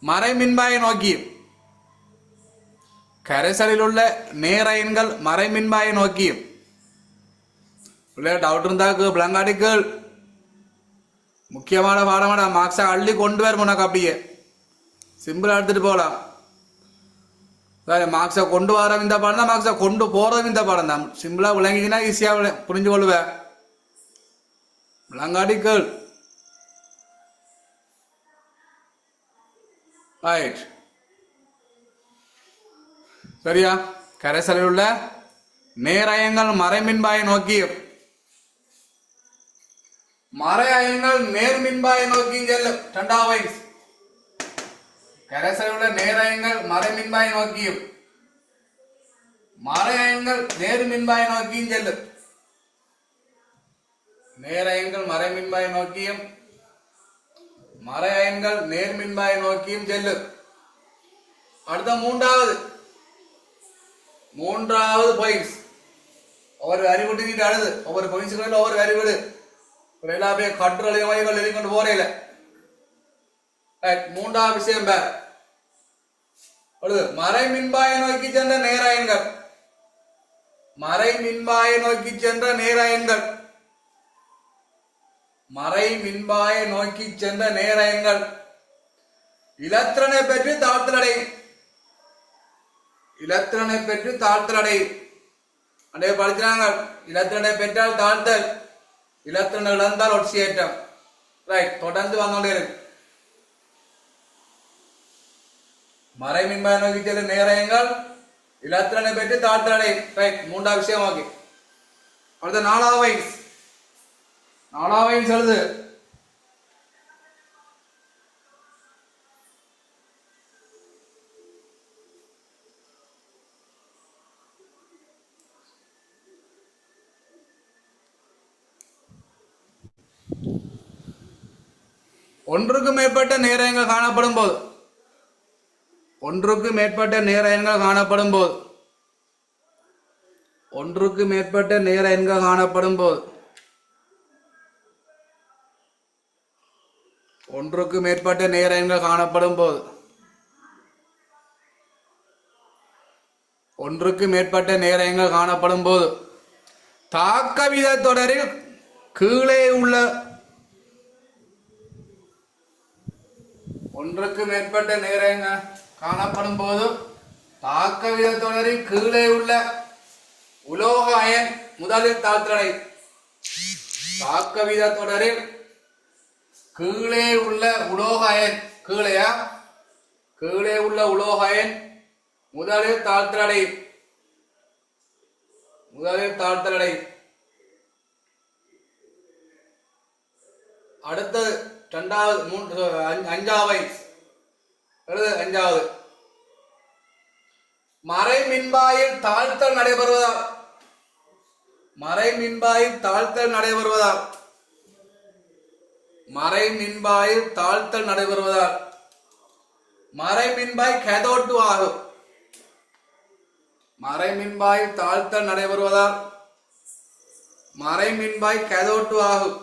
மறை மின்பாயை நோக்கியும். கரைசலில் உள்ள நேரயன்கள் மறை மின்பாயை நோக்கியும். டவுட் இருந்தாக்கு பிளங்காடிகள் முக்கியமான பாடமாடா மார்க்ஸை அள்ளி கொண்டு வர உனக்கு அப்படியே சிம்பிளா எடுத்துட்டு போகலாம். மார்க்ஸை கொண்டு வர இந்த பாடம் தான், மார்க்ஸை கொண்டு போறதும் இந்த பாடம் தான். சிம்பிளா விளங்கினா ஈஸியா புரிஞ்சு கொள்ளுவேன். விளங்காடிகள் ரைட் சரியா? கரைசலில் உள்ள நேரயங்கள் மறை மின்பாயை நோக்கியும் மறை அயன்கள் நேர் மின்பாயை நோக்கியும் செல்லும். இரண்டாவது கரைசலில் உள்ள நேரயங்கள் மறை மின்பாயை நோக்கியும் மறை அயன்கள் நேர் மின்பாயை நோக்கியும் செல்லும். நேரயன்கள் மறை மின்பாயை நோக்கியும் மறை அயன்கள் நேர் மின்பாயை நோக்கியும் செல்லும். அடுத்த மூன்றாவது பாயிண்ட்ஸ் ஒவ்வொரு அறிவிட்டு அழுது ஒவ்வொரு பாயிண்ட்ஸ்களில் ஒவ்வொரு அறிவிடு எல்லாமே கட்டுரை வகைகள் எழுதிக்கொண்டு போறேல. மூன்றாவது விஷயம் மறை மின்பாயை நோக்கி சென்ற நேரயன்கள் மறை மின்பாயை நோக்கி சென்ற நேரயன்கள் மறை மின்பாயை நோக்கி சென்ற நேரயன்கள் இலத்திரனை பெற்று தாழ்த்தலடையும். இலத்திரனை பெற்று தாழ்த்தலடையும். அடைய படிச்சாங்க. இலத்திரனை பெற்றால் தாழ்த்தல், இலத்திரனை இழந்தால் ஒட்சியேற்றம். ரைட், தொடர்ந்து வந்தோண்டே இருக்கு. மறை மின்பாயை நோக்கி சென்ற நேரயன்கள் இலத்திரனை பெற்று தாழ்த்தலடையும். ரைட், மூன்றாவது விஷயம். ஓகே, அடுத்த நாலாவது எழுது. ஒன்றுக்கு மேற்பட்ட நேரயன்கள் காணப்படும் போது ஒன்றுக்கு மேற்பட்ட நேரயன்கள் காணப்படும் போது ஒன்றுக்கு மேற்பட்ட நேரயன்கள் காணப்படும் போது ஒன்றுக்கு மேற்பட்ட நேரயன்கள் காணப்படும் போது ஒன்றுக்கு மேற்பட்ட நேரயன்கள் காணப்படும் போது தாக்க வித தொடரில் கீழே உள்ள ஒன்றுக்கு மேற்பட்ட நேரயன்கள் காணப்படும் போது தாக்க வித தொடரில் கீழே உள்ள உலோக அயன் முதலில் தாழ்த்தலை. தாக்க வித தொடரில் கீழே உள்ள உலோக அயன் கீழே உள்ள உலோக அயன் முதலில் தாழ்த்தலை. அடுத்தது அஞ்சாவது மறை மின்பாயில் தாழ்த்தல் நடைபெறுவதால் மறை மின்பாயில் தாழ்த்தல் நடைபெறுவதால் மறை மின்பாய் கேதோட்டு ஆகும். மறை மின்பாயில் தாழ்த்தல் நடைபெறுவதால் மறை மின்பாய் கேதோட்டு ஆகும்.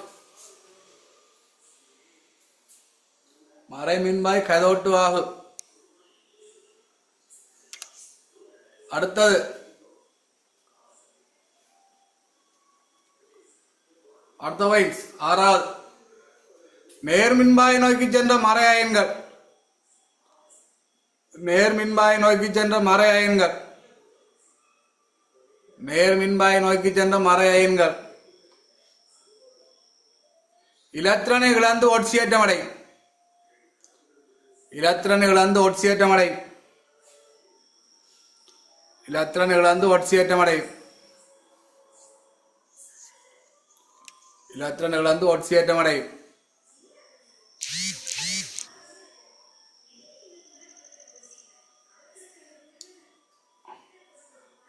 மறை மின்பாய் கேதோட்டு ஆகும். அடுத்தது ஆறாவது நேர்மின்பாய் நோக்கி சென்ற மறை அயன்கள் நேர்மின்பாய் நோக்கி சென்ற மறை அயன்கள் நேர்மின்பாய் நோக்கி சென்ற மறை அயன்கள் இலத்திரனை இழந்து ஒட்சியேற்றமடை இலத்திரனை இழந்து ஒட்சியேற்றமடை இலத்திரனை இழந்து ஒட்சியேற்றமடை இலத்திரனை இழந்து ஒட்சியேற்றமடை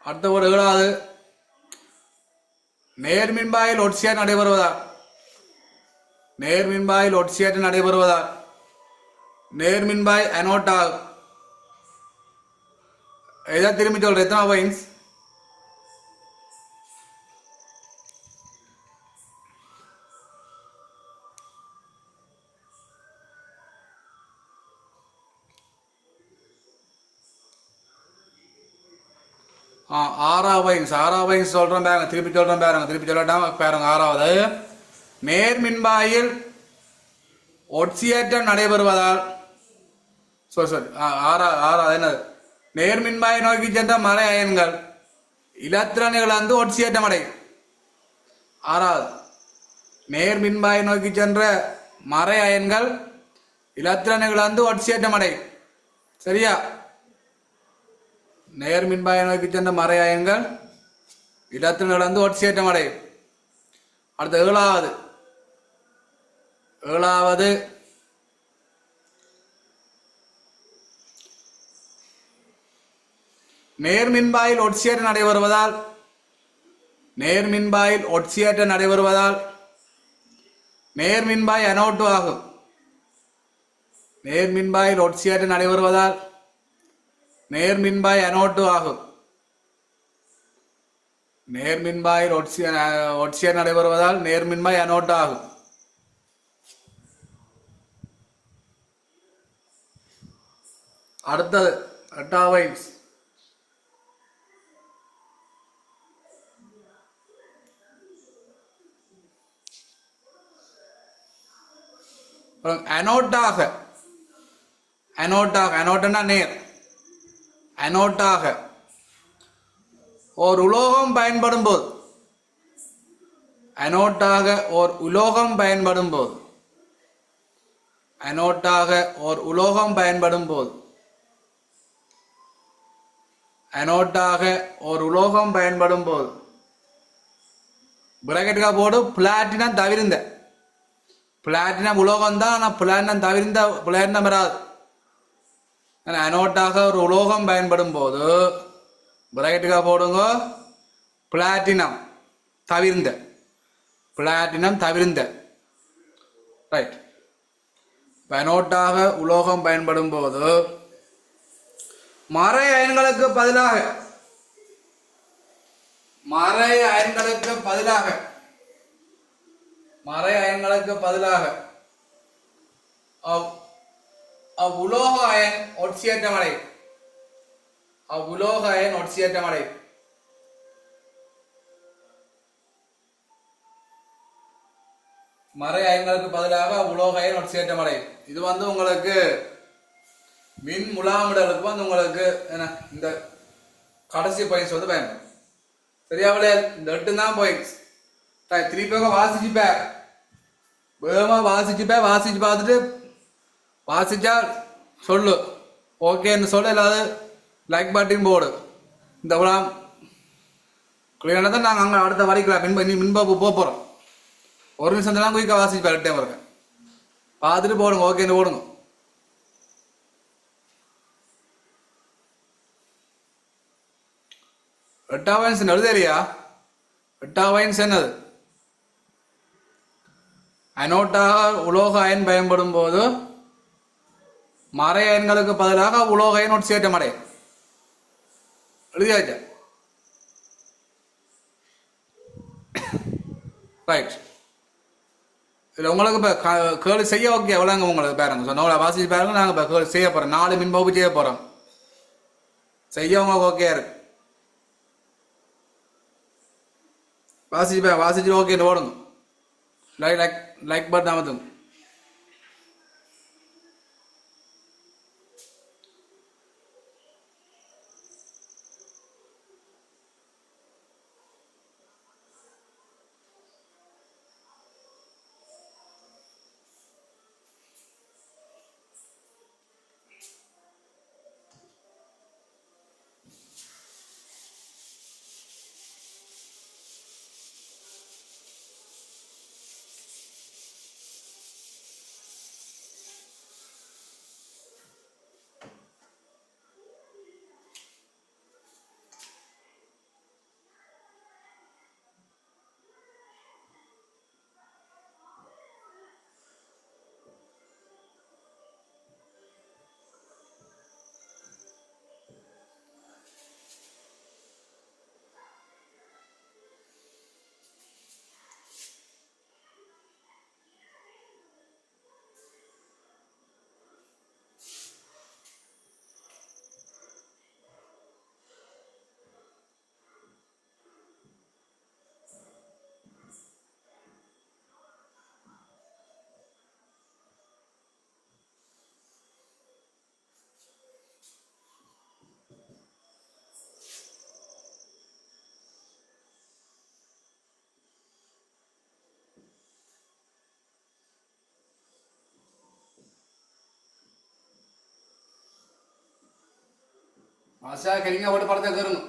அடுத்த ஒரு ஏழாவது நேர்மின்பாயில் ஒட்சியேற்றம் நடைபெறுவதால் நேர்மின்பாயில் ஒட்சியேற்றம் நடைபெறுவதால் நேர்மின்பாய் அனோட் ஆகும். இதை திரும்பி சொல்ற எத்தனை பாயிண்ட்ஸ்? ஆறாவது சொல்றேன் பாருங்க, திருப்பி சொல்றேன் பாருங்க, திருப்பி சொல்லட்டாம பாருங்க. ஆறாவது நேர்மின்பாயில் ஒட்சியேற்றம் நடைபெறுவதால் ஆறாவது என்னது? நேர்மின்பாயை நோக்கி சென்ற மறை அயன்கள் இலத்திரன்கள் வந்து ஒட்சியேற்றம் அடையும். ஆறாவது நேர்மின்பாயை நோக்கி சென்ற மறை அயன்கள் இலத்திரன்கள் வந்து ஒட்சியேற்றம் அடையும். சரியா? நேர்மின்பாயை நோக்கி சென்ற மறை அயன்கள் இலத்திரன்கள் வந்து ஒட்சியேற்றம் அடையும். அடுத்த ஏழாவது நேர்மின்பாயில் ஒட்சியேற்றம் நடைபெறுவதால் நேர்மின்பாய் அனோட்டு ஆகும். நேர்மின்பாயில் ஒட்சியேற்றம் நடைபெறுவதால் நேர்மின்பாய் அனோட்டு ஆகும். நேர்மின்பாயில் ஒட்சியேற்றம் நடைபெறுவதால் நேர்மின்பாய் அனோட்டு ஆகும். அடுத்தது 8வது அனோட்டா நேர் அனோட்டாக ஒரு உலோகம் பயன்படும் போது பிராக்கெட்டுக்கா போடு பிளாட்டினம் தவிர்ந்த பிளாட்டினம் உலோகம் தான், ஆனால் பிளாட்டினம் தவிர்ந்த பிளாட்டினம் வராது. அனோட்டாக ஒரு உலோகம் பயன்படும் போது பிராக்கெட்டுக்கா போடுங்க பிளாட்டினம் தவிர்ந்த ரைட். அனோட்டாக உலோகம் பயன்படும் போது மறை அயன்களுக்கு பதிலாக அவ்வுலோக அயன் ஒட்சியேற்றம் அடையும். மறை அயன்களுக்கு பதிலாக உலோக அயன் ஒட்சியேற்றம் அடையும். இது வந்து உங்களுக்கு மின் முலாமிடலுக்கு வந்து உங்களுக்கு என்ன இந்த கடைசி பாயிண்ட்ஸ் வந்து பயன்படும். சரியாவிலே இந்த 8 தான் பாயிண்ட்ஸ். திருப்பி வாசிச்சுப்பேன், வேகமா வாசிச்சு பார்த்துட்டு வாசிச்சா சொல்லு, ஓகேன்னு சொல்ல, இல்லாத லைக் பட்டன் போடு. இந்த கிளியரான தான் நாங்கள் அங்கே அடுத்த வரைக்கலாம் மின்பாப்பு போகிறோம். ஒரு நிமிஷம் தான் குயிக்காக வாசிச்சு டைம் இருக்கேன், பார்த்துட்டு போடுங்க, ஓகேன்னு போடுங்க. எட்டாவது எழுதலையா? எட்டாவது என்னது? அனோட்டாக உலோக அயன் பயன்படும் போது மறை அயன்களுக்கு பதிலாக உலோக அயன் ஒட்சியேற்றம் அடையும். எழுதியாச்சா? ரைட். இதில் உங்களுக்கு இப்போ கேள்வி செய்ய ஓகே எவ்வளோங்க உங்களுக்கு பாருங்க, சொன்ன வாசிச்சு பாருங்க. நாங்கள் இப்போ கேள்வி செய்ய போகிறோம், 4 மின்பகுப்பு செய்ய போகிறோம். செய்ய உங்களுக்கு ஓகே இருக்கு, வாசிச்சு ஓகேன்னு ஓடுங்க. லைக் பட்டன் அமர்த்துங்க. மாசா கரிங்க போட்டு படத்தை கருங்க.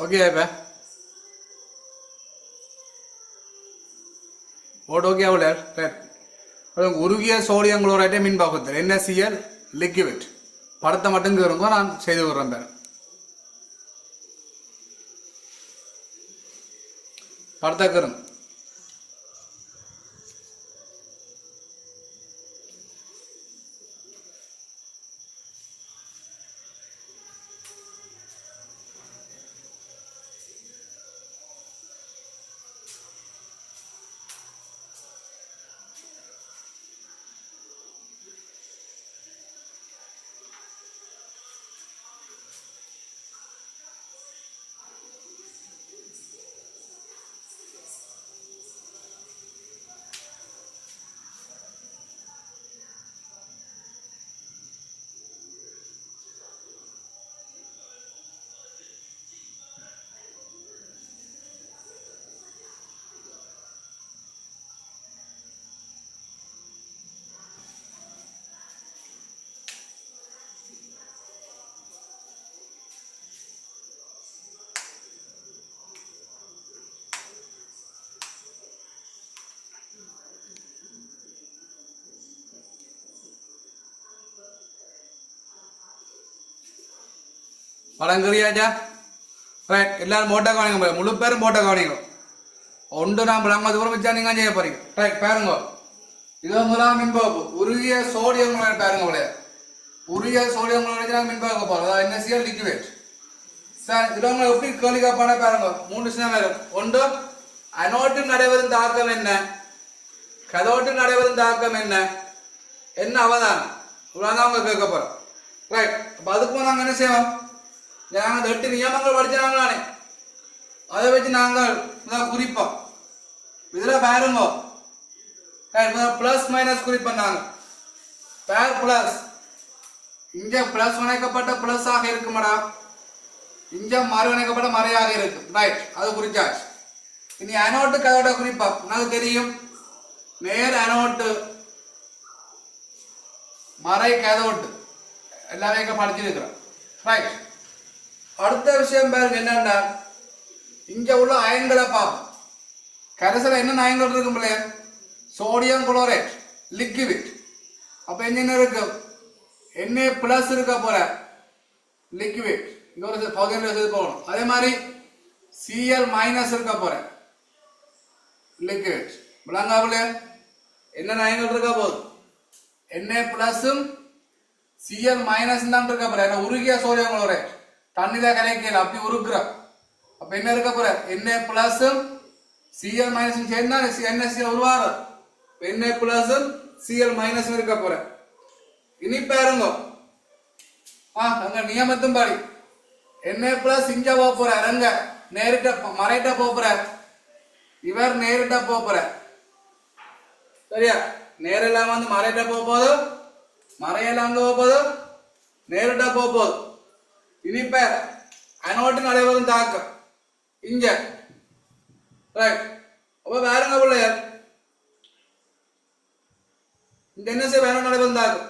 ஓகே இப்போ ஓகே அவ்வளோ உருகிய சோடியம் குளோரைட்டை மின் பாகத்தில் NaCl லிக்விட் படத்தை மட்டும் கேருங்க நான் செய்து விடுறேன் பேர் படத்தை கேருங்க பழங்கறியாச்சா ரைட் எல்லாரும் போட்டோ கவனிங்க முழு பேரும் போட்டோ கவனிங்க ஒன்று நான் விளங்க தூரம் வச்சா நீங்கள் செய்ய போறீங்க ரைட் பாருங்க இது முதலாம் மின்பாப்பு உருகிய சோடியம் பாருங்க போல உருகிய சோடியம் மின்பாக்க போகிறோம் அதாவது NaCl லிக்விட் சார் இதில் உங்களை எப்படி கேள்வி காப்பான பாருங்க 3 விஷயம் வரும் ஒன்று அனோட்டில் நடைபெறும் தாக்கம் என்ன கதோட்டில் நடைபெறும் தாக்கம் என்ன அவதானம் இவ்வளோதான் அவங்க கேட்க போகிறோம் ரைட் அப்போ அதுக்கு நாங்கள் என்ன செய்வோம் நாங்கள் 8 நியமங்கள் படிச்சாங்களானே அதை வச்சு நாங்கள் குறிப்போம் இதில் பாருங்க பிளஸ் மைனஸ் குறிப்போம் பேர் பிளஸ் இங்க பிளஸ் இணைக்கப்பட்ட பிளஸ் ஆக இருக்குமாடா இங்க மறு இணைக்கப்பட்ட மறையாக இருக்கு ரைட் அது குறிச்சாச்சு இனி அனோட்டு கதோட குறிப்போம் எனக்கு தெரியும் நேர் அனோட்டு மறை கதோட்டு எல்லாமே இங்க படிச்சிருக்கிறோம் ரைட் அடுத்த விஷயம் பாருங்க என்னன்னா இங்க உள்ள அயன்களை பார்ப்போம் கரைசல என்ன அயன்கள் இருக்கும் இல்லையா சோடியம் குளோரைட் லிக்விட் அப்ப என்ன இருக்கு Na பிளஸ் இருக்க போற லிக்விட் இங்க ஒரு பகுதியில் போகணும் அதே மாதிரி Cl மைனஸ் இருக்க போற லிக்விட் விளங்காமல என்ன அயன்கள் இருக்க போகுது Na பிளஸும் Cl மைனஸ் தான் இருக்க போற உருகிய சோடியம் குளோரைட் தண்ணிதான் கரைக்கல அப்படி உருக்குற அப்ப என்ன இருக்க போற Na பிளஸும் Cl மைனஸும் சேர்ந்தா NaCl உருவாரு Na பிளஸும் Cl மைனஸும் இருக்க போற இனி பாருங்க அங்க நியமத்தும் படி Na பிளஸ் இங்க போக போற அங்க நேரிட்ட மறைட்ட போற இவர் நேரிட்ட போற சரியா நேரெல்லாம் வந்து மறைட்ட போகுது மறையெல்லாம் அங்க போகுது நேரிட்ட போகுது இனி பேர் அனோட்டு நடைபெறும் தாக்கம் இங்க ரைட் அப்ப வேறங்க பிள்ளையார் இங்க என்ன செய்ய வேணும் நடைபெறும் தாக்கம்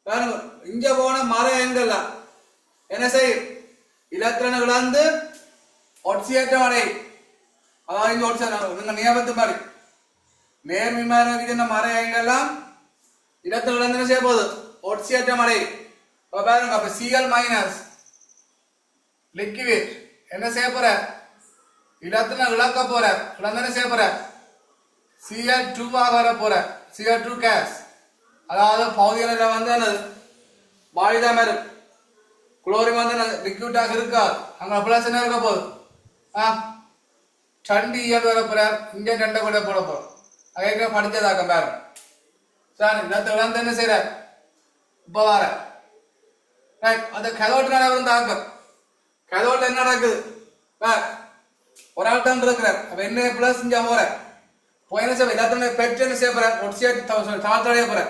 பாருங்க இங்க போன மர எங்கல்ல என்ன செய்யும் இலத்திரனை இழந்து ஒட்சியேற்றம் அடையும் அதாவது இங்க ஒட்சி நீங்க நியமத்து மாதிரி நேர்மின்மாரி மறை எங்கெல்லாம் இடத்துல இழந்து என்ன செய்ய போகுது ஒட்சியேற்றம் அடையும் பாருங்க அப்ப Cl மைனஸ் லிக்விட் என்ன செய்ய போற இடத்துல இழக்க போற இழந்து என்ன செய்ய போற Cl2 ஆக வர போற Cl2 கேஸ் அதாவது பௌதிக நிலை வந்து என்னது வாயுதான் மாதிரி குளோரின் வந்து லிக்விட்டாக இருக்காது அங்க பிளஸ் என்ன இருக்க போகுது சண்டி இயல் வர போற இங்க ரெண்டை கூட போட போறோம் அதுக்கு படிச்சதாக்க பாரு சார் இந்த இழந்து என்ன செய்யற இப்ப வர அந்த கதோட்டு இருந்தாக்க கதோட்டு என்ன நடக்குது ஒரு ஆள் தான் இருக்கிறார் அப்ப என்ன பிளஸ் இங்க போற போய் என்ன செய்ய எல்லாத்தையும் பெற்று என்ன செய்ய போற ஒட்சியா தாழ்த்தடைய போற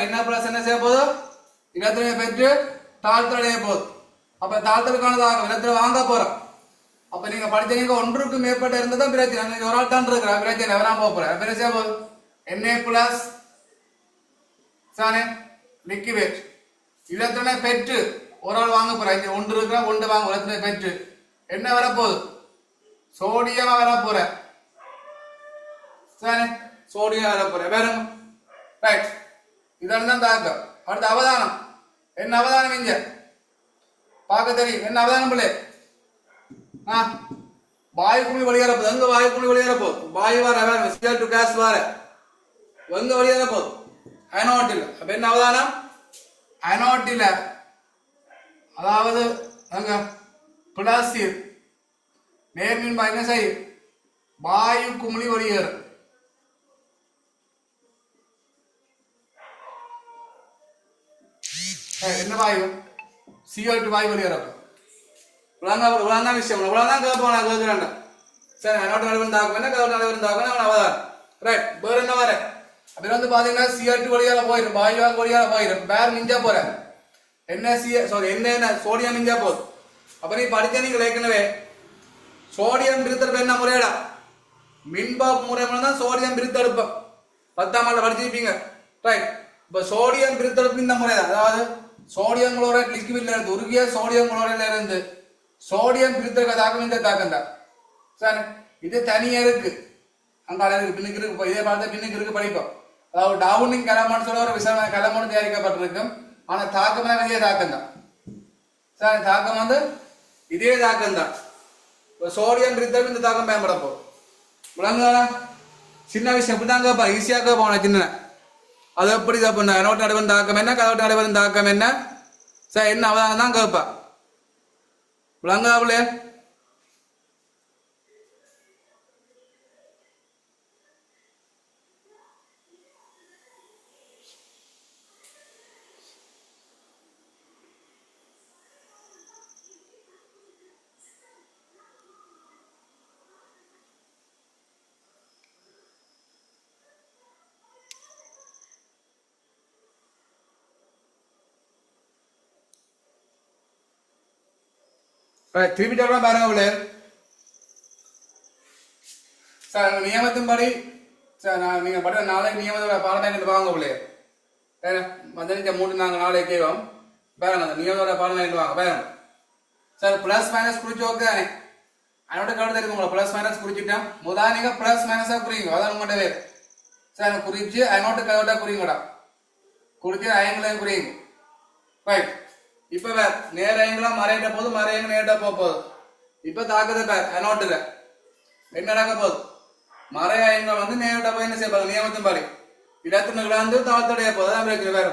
என்ன பிளஸ் என்ன செய்ய போதும் எல்லாத்தையும் பெற்று தாழ்த்தடைய போகுது அப்ப தாழ்த்தலுக்கானதாக இடத்துல வாங்க போறோம் அப்ப நீங்க படிச்ச நீங்க ஒன்றுக்கு மேற்பட்ட இருந்ததான் பிரச்சனை நீங்க ஒரு ஆள் தான் இருக்கிற பிரச்சனை எவனா போற என்ன செய்ய போகுது Na பிளஸ் சானே லிக்விட் இடத்துல பெற்று ஒரு ஆள் வாங்க போற இங்க ஒன்று இருக்கிற ஒன்று வாங்க இடத்துல பெற்று என்ன வரப்போகுது சோடியமா வர போற சானே சோடியம் வர போற வேற ரைட் இதான் தாக்கம் அடுத்த அவதானம் என்ன அவதானம் இங்க பார்க்க தெரியும் என்ன அவதானம் பிள்ளை வாயு குழி வெளியேற போகுது எங்க வாயு குழி வெளியேற போகுது வாயு வர வேற Cl2 கேஸ் வர எங்க வெளியேற போகுது அனோட்டில் அப்ப என்ன அவதானம் அனோட்டில் அதாவது அங்க பிளஸ் நேர்மின் என்ன செய்யும் வாயு குமிழி வெளியேறும் என்ன வாயு Cl2 வாயு வெளியேறப்போ இவ்வளவுதான் விஷயம் இவ்வளவுதான் கேட்போம் நான் கேட்கிறேன் சரி அனோட்டு நடுவன் தாக்குவேன் கதோட்டு நடுவன் தாக்குவேன் அவன் அவதான் ரைட் வேற என்ன வர அப்படி வந்து பாத்தீங்கன்னா Cl2 வழியால போயிடும் வாயுவாக வழியால போயிடும் பேர் மிஞ்சா போற என்ன சோடியம் மிஞ்சா போகுது அப்ப நீ படிச்ச நீங்க ஏற்கனவே சோடியம் பிரித்தெடுப்பு என்ன முறையடா மின்பாப் முறை தான் சோடியம் பிரித்தெடுப்போம் 10ஆம் ஆண்டு படிச்சிருப்பீங்க ரைட் இப்ப சோடியம் பிரித்தெடுப்பு இந்த முறை தான் அதாவது சோடியம் குளோரைட் லிக்விட்ல இருந்து உருகிய சோடியம் குளோரைட்ல இருந்து சோடியம் பிரித்தெடுக்க தாக்கம் இந்த தாக்கம் தான் சார் இது தனியா இருக்கு அங்க இருக்கு பின்னுக்கு இருக்கு இதே பார்த்து பின்னுக்கு இருக்கு படிப்போம் அதாவது டவுனிங் கலமான்னு சொல்ல ஒரு விசேஷமான கலமானு தயாரிக்கப்பட்டிருக்கும் ஆனா தாக்கம் இதே தாக்கம் தான் சார் தாக்கம் வந்து இதே தாக்கம் தான் சோடியம் பிரித்தெடுப்பு இந்த தாக்கம் பயன்பட போகும் விளங்குதா சின்ன விஷயம் இப்படிதான் கேட்பா ஈஸியா கேட்போம் சின்ன அது எப்படி பண்ண நோட்டு நடுவன் தாக்கம் என்ன கதோட்டு நடுவன் தாக்கம் என்ன சார் என்ன அவதானம் தான் கேட்பா விளங்குதாவுலே திருப்பி சொல்றேன் பாருங்க உள்ள சார் நியமத்தின்படி சார் நீங்க படித்த நாளைக்கு நியமத்தோட பாடம் வாங்க உள்ள வந்து 3-4 நாளைக்கு கேட்கும் பாருங்க அந்த நியமத்தோட பாடம் வாங்க பாருங்க சார் பிளஸ் மைனஸ் குறிச்சு ஓகே தானே அதோட கருத்து இருக்கு உங்களை பிளஸ் மைனஸ் குறிச்சுட்டேன் முதல் நீங்க பிளஸ் மைனஸா குறிங்க அதான் உங்கள்கிட்ட வேறு சார் குறிச்சு அதனோட்டு கதோட்டா குறிங்கடா குறிச்சு அயங்களையும் குறிங்க ரைட் இப்ப வேற நேர ஆங்கிலம் மறையிட்ட போது மறையங்க நேரா போகுது இப்ப தாக்குது பேர் அனோட்டுல என்ன நடக்க போகுது மறை ஆங்கிலம் வந்து நேரா போய் என்ன செய்வாங்க நியமத்தின் பாடி இடத்துல விளாந்து தாழ்த்தடைய போகுது அதான் பிரச்சனை வேற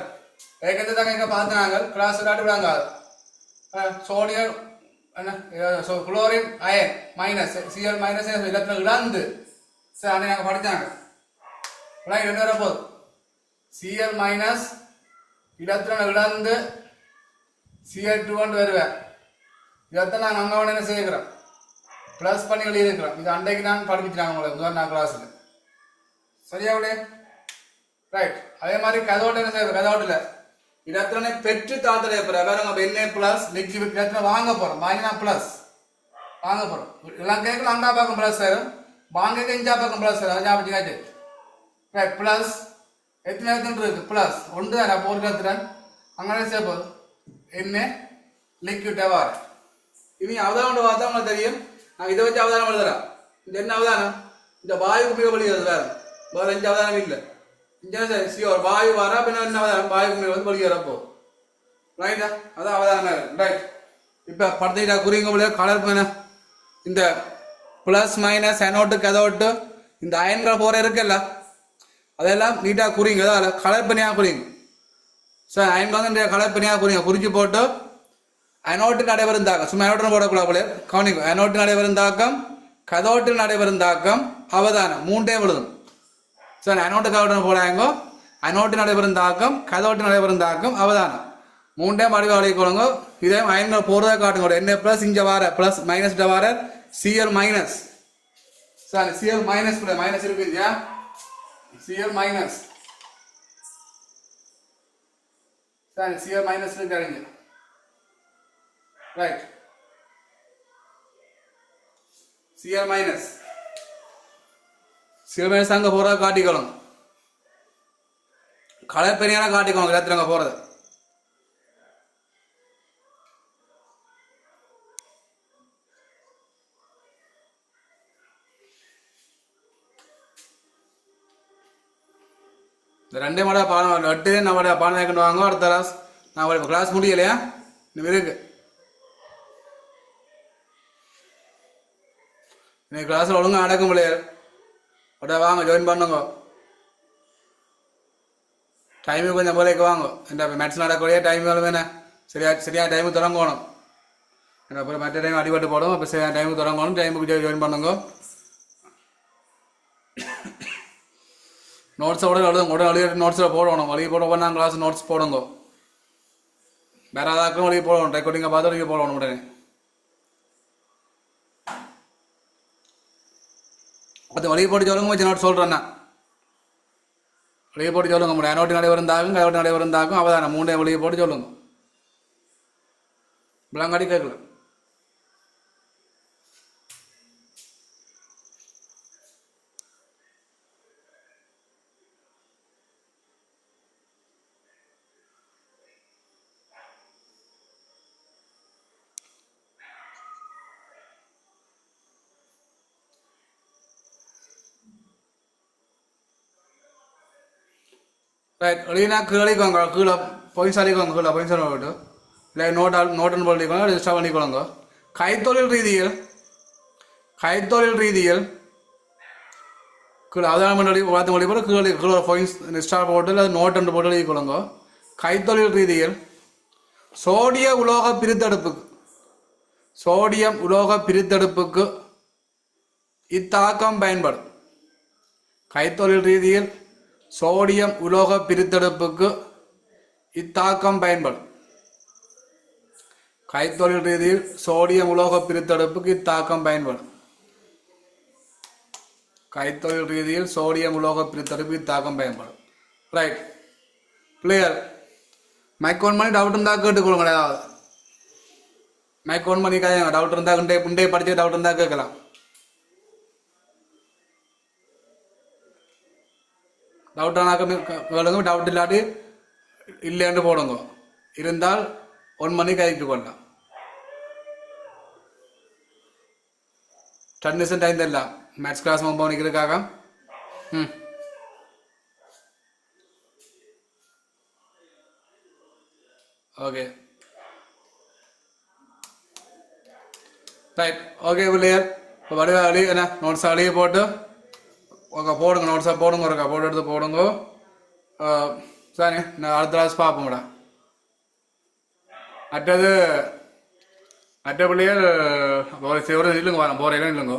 ஏகத்தை தாங்க எங்க பார்த்தாங்க கிளாஸ் விளையாட்டு விடாங்க சோடியம் என்ன chlorine ion minus Cl minus இடத்துல விளாந்து சரி அன்னை நாங்க படித்தாங்க என்ன வர போகுது Cl மைனஸ் இடத்துல விளாந்து Cl2 வருவேன் இதைத்தான் நாங்கள் அங்கே என்ன செய்கிறோம் ப்ளஸ் பண்ணி எழுதியிருக்கிறோம் இது அன்றைக்கு நான் படிப்பிச்சாங்க உங்களை முதல் கிளாஸில் சரியாவிலே ரைட் அதே மாதிரி கதோட்ட என்ன செய்யறோம் கதோட்டில் இடத்துல பெற்று தாத்தடைய போகிற வேற நம்ம என்ன ப்ளஸ் லிக்விட் இடத்துல வாங்க போகிறோம் வாங்கினா ப்ளஸ் வாங்க போகிறோம் எல்லாம் கேட்கல அண்டா பக்கம் ப்ளஸ் ஆயிரும் வாங்க இஞ்சா பக்கம் ப்ளஸ் ஆயிரும் ஞாபகம் காய்ச்சி ரைட் ப்ளஸ் எத்தனை இடத்துல இருக்கு ப்ளஸ் ஒன்று தான் அப்போ ஒரு இடத்துல அங்கே செய்ய போகுது என்ன லிக்விட் வார். இனி அவதானம் பார்த்தா உங்களுக்கு தெரியும். நான் இதை வச்சு அவதானம் எழுதுறேன். இந்த என்ன அவதானம்? இந்த வாயு குமிழ் வெளியேறது வேற 5 அவதானம் இல்லை. சியோர் வாயு வர பின்ன என்ன அவதானம்? வாயு குமிழ் வந்து வெளியேறப்போ ரைட்டா, அதான் அவதானம். ரைட், இப்போ படத்தை குறிங்க கலர் பண்ண இந்த பிளஸ் மைனஸ் அனோட்டு கதோட்டு இந்த அயன்கள் போற இருக்குல்ல, அதெல்லாம் நீட்டாக குறிங்க. அதில் கலர் பண்ணியாக குறிங்க சார். அயன்கள் வந்து கலர் பண்ணியாக குறிங்க. குறிச்சு போட்டு அனோட்டு நடைபெறும் தாக்கம், சும்மா அனோட்டு போடக்கூடாது போல கவனிக்கும். அனோட்டு நடைபெறும் தாக்கம், கதோட்டில் நடைபெறும் தாக்கம், அவதானம் 3 விழுதும் சார். அனோட்டு கதோட்டு போடாங்க. அனோட்டு நடைபெறும் தாக்கம், கதோட்டு நடைபெறும் தாக்கம், அவதானம் 3 மடிவு அழைக்கொள்ளுங்க. இதே அயன்கள் போறதை காட்டுங்க. என்ன பிளஸ் இங்க வர பிளஸ் மைனஸ் வர CL minus sir. CL minus minus இருக்கு இல்லையா? CL minus sir. CL minus இருக்காருங்க. Right, CL minus CL minus அங்கே போகிறத காட்டிக்கணும். கலர் பெரியான காட்டிக்கணும் எல்லாத்துல அங்கே போகிறது. இந்த 2 மடா பாடம் 8 நம்ம பாடம் வைக்கணும் வாங்க. அடுத்த கிளாஸ் நான் கிளாஸ் முடியலையா? இன்னும் இருக்கு. இன்னைக்கு கிளாஸில் ஒழுங்காக நடக்க முடியாது. அப்படியே வாங்க, ஜாயின் பண்ணுங்க. டைமுக்கு கொஞ்சம் போலேக்கு வாங்க. என்ன மேட்ச் நடக்கக்கூடிய டைம் வேணும். சரியான டைமுக்கு தொடங்கணும். ஏன்னா அப்புறம் மற்ற டைம் அடிபட்டு போடும். அப்போ சரியான டைமுக்கு தொடங்கணும். டைமுக்கு ஜாயின் பண்ணுங்க. நோட்ஸை உடனே நோட்ஸில் போடணும். வழி போட ஒன்றாம் கிளாஸ் நோட்ஸ் போடுங்க. வேற ஏதாக்கும் வழி போடணும். ரெக்கார்டிங்கை பார்த்து வழி போடணும் உடனே. அது வழி போட்டு சொல்லுங்க. வச்சு நோட் சொல்கிறேன்னா வழியை போட்டு சொல்லுங்க. முடியும் அனோட்டு நடைபெறுந்தாகும், கயோட்டு நடைபெறுந்தாகும், அவதானம் 3 வழியை போட்டு சொல்லுங்க. விளங்காடி கேட்கல. ரைட், வெளியினா கீழேக்கோங்க. கீழே பாயிண்ட்ஸ் அடிக்கோங்க. கீழே பாயிண்ட்ஸ் போட்டு இல்லை நோட்டுன்னு போட்டிக்கோங்க. ரெஜிஸ்டர் பண்ணிக்கொள்ளுங்க. கைத்தொழில் ரீதியில் கீழே அவதானம் பண்ணி பார்த்து மொழி போட்டு கீழே பாயிண்ட்ஸ் ஸ்டார் போட்டு இல்லை நோட்டுன்னு போட்டு எழுதிக்கொள்ளுங்க. கைத்தொழில் ரீதியில் சோடியம் உலோக பிரித்தெடுப்புக்கு இத்தாக்கம் பயன்படும். கைத்தொழில் ரீதியில் சோடியம் உலோக பிரித்தெடுப்புக்கு இத்தாக்கம் பயன்படும். கைத்தொழில் ரீதியில் சோடியம் உலோக பிரித்தெடுப்புக்கு இத்தாக்கம் பயன்படும். கைத்தொழில் ரீதியில் சோடியம் உலோக பிரித்தெடுப்பு இத்தாக்கம் பயன்படும். Right, clear. மைக் ஓன் பண்ணி டவுட் இருந்தால் கேட்டுக்கொள்ளுங்க. ஏதாவது மைக் ஓன் பண்ணி கேட்க டவுட் இருந்தால் குண்டே படிச்சு டவுட் இருந்தால் கேட்கலாம். டவுட் ஆனாக்க கேளுங்க. டவுட் இல்லாட்டி இல்லைன்னு போடுங்க. இருந்தால் 1 மணி கைக்கு கொள்ளலாம். 10 நிமிஷம் டைம் தரலாம். மேத்ஸ் கிளாஸ் 9 மணிக்கு இருக்காக. Okay right. ஓகே பிள்ளையர், இப்போ வடிவாளி என்ன நோட்ஸ் அழிய போட்டு போடுங்க. நோட்ஸாக போடுங்க. இருக்கா போட்டு எடுத்து போடுங்க. சரி, நான் அடுத்த கிளாஸ் பார்ப்போங்கடா. அட்ட பிள்ளையர் ஒரு இல்லைங்க வரேன். போகிற இல்லைங்க